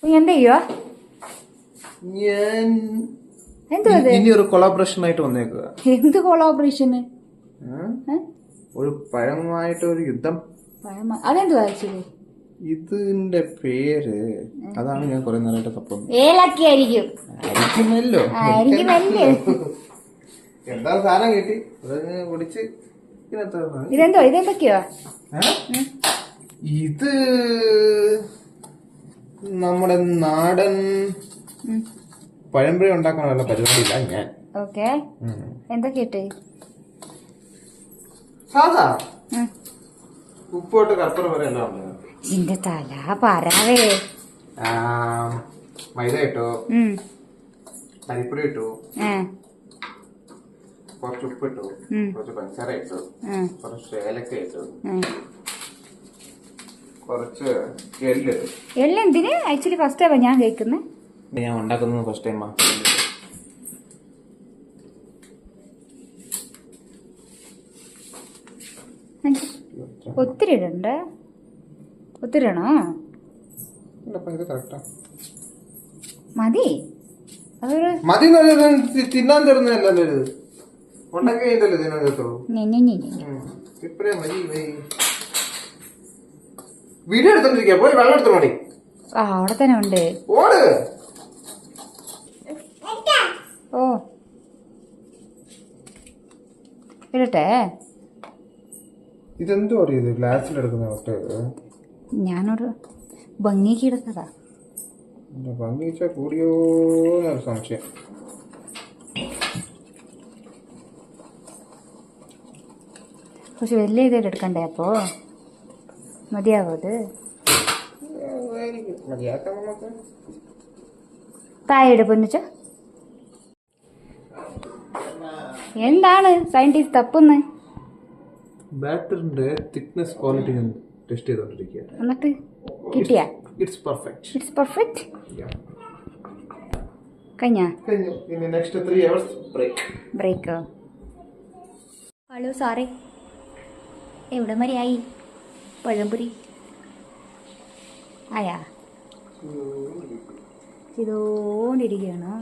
എന്താ ചെയ്യുവാ? ഞാൻ ഇനി ഒരു കൊളാബറേഷൻ ആയിട്ട് വന്നേക്കുക. എന്ത് കൊളാബറേഷന്? ഒരു പഴമായിട്ട് ഒരു യുദ്ധം. അതെന്തുവാ ആക്ച്വലി? ഇതിന്റെ പേര് അതാണ് ഞാൻ കുറെ നാളായിട്ട് തപ്പുന്നത്. ഏലക്ക ആയിരിക്കും. എന്താ സാധനം കിട്ടി കുടിച്ച്. ഇതെന്തൊക്കെയോ? ഇത് നമ്മുടെ നാടൻ പഴംപൊരി ഉണ്ടാക്കാനുള്ള പരിപാടിയില്ല ഞാൻ. ഓക്കെ, എന്തൊക്കെയിട്ട്? സാധാ ഉപ്പോട്ട് കർപ്പൂരം വരെ എല്ലാം ഉണ്ട്. ഇതിന്റെ തല പറയാവേ. മൈദ ഇട്ടു, അരിപ്പൊടി ഇട്ടു, കുറച്ച് ഉപ്പ് ഇട്ടു, കുറച്ച് പഞ്ചസാര ഇട്ടു, കുറച്ച് ഏലക്ക ഇട്ടു, കുറച്ച് എള്ള്. എള്ള് എന്തിന്? ആക്ച്വലി ഫസ്റ്റ് ടൈം ഞാൻ കേൾക്കുന്നത്. ഞാൻ ഉണ്ടാക്കുന്നത് ഫസ്റ്റ് ടൈമാ. ഒത്തിരി ഇടണ്ട്. ഒത്തിരി ഇടണോ? മതി. അതൊരു മതി തിന്നാൻ തരുന്നതല്ലോ ഇത്. ഉണ്ടാക്കി കഴിഞ്ഞിട്ടല്ലേ തിന്നാൻ തരത്തുള്ളൂ. ഇപ്പഴേ മതി. വീഡിയോ എടുത്തോണ്ടിരിക്കുക. പോയി വെള്ളം എടുത്തോ മതി. അവിടെ തന്നെ ഉണ്ട്. ഓട്. ഓ ഇടട്ടെ. ഇതെന്തോ അറിയത് ഗ്ലാസ്സിലെടുക്കുന്ന ഒട്ട്. ഞാനൊരു ഭംഗിക്ക് എടുത്തതാ. ഭംഗി വെച്ചാൽ കൂടിയോ സംശയം. കുറച്ച് വലിയ ഇതായിട്ട് എടുക്കണ്ടേ? അപ്പോ മതിയാവോ അത്? താഴെ പൊന്നിച്ച എന്താണ് സയന്റിസ്റ്റ് തപ്പുന്ന്? ബാറ്ററിന്റെ തിക്നെസ് ക്വാളിറ്റി ഞാൻ ടെസ്റ്റ് ചെയ്തോണ്ടിരിക്കുക. എന്നിട്ട് കിട്ടിയാ? It's perfect. It's perfect. കഴിഞ്ഞാ? ഇനി നെക്സ്റ്റ് 3 hours ബ്രേക്കോ? ഹലോ സാറേ, എവിടെ വരെ ആയി പഴംപൊരി? ആയാ? ചെയ്തോണ്ടിരിക്കണോ?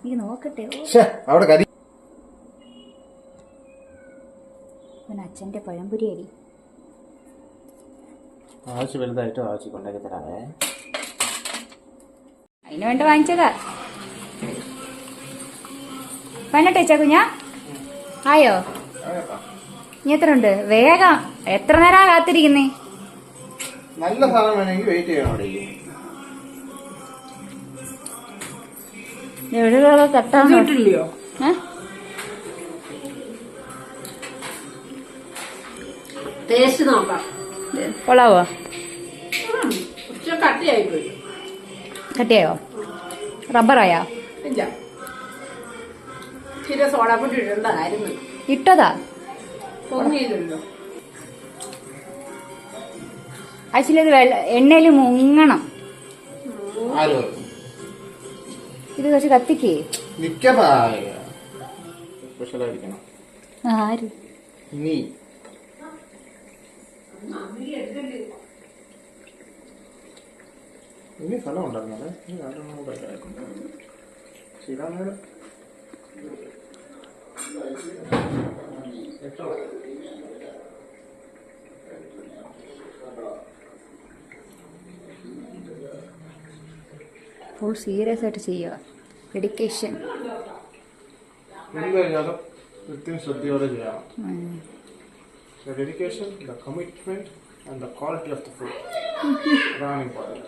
നീ നോക്കട്ടെ. അച്ഛന്റെ പഴംപൊരി അരി ആവശ്യം വലുതായിട്ടോ ആവശ്യം കൊണ്ടാക്കി തരാവേ. അതിന് വേണ്ട വാങ്ങിച്ചതാ. പതിനെട്ടേച്ചാ കുഞ്ഞാ? ആയോ? ഇനി എത്ര ഉണ്ട്? വേഗം. എത്ര നേരം കാത്തിരിക്കുന്നേ? നല്ല സാധനം വേണമെങ്കിൽ വെയിറ്റ് ചെയ്യണം. എവിടെ തട്ടാന്നില്ലയോ? ടേസ്റ്റ് നോക്കാം. കൊള്ളാവോ? കട്ടിയായിപ്പോയി. കട്ടിയായോ? റബ്ബറായോ? ഇല്ല, ചില സോഡാപ്പൊടി ഇടേണ്ടതായിരുന്നു. ഇട്ടതാ? പൊങ്ങിയില്ലല്ലോ. ആക്ച്വലി അത് എണ്ണയിൽ മുങ്ങണം. ഇത് കുറച്ച് കത്തിക്കേ. ആര്? നീ ഇനി സ്ഥലം ഉണ്ടായിരുന്നല്ലേ? ഫുൾ സീരിയസ് ആയിട്ട് ചെയ്യുക. ഡെഡിക്കേഷൻ. എന്തായാലും കൃത്യം ശ്രദ്ധയോടെ ചെയ്യണം. The dedication, the commitment, and the quality of the food. Very important.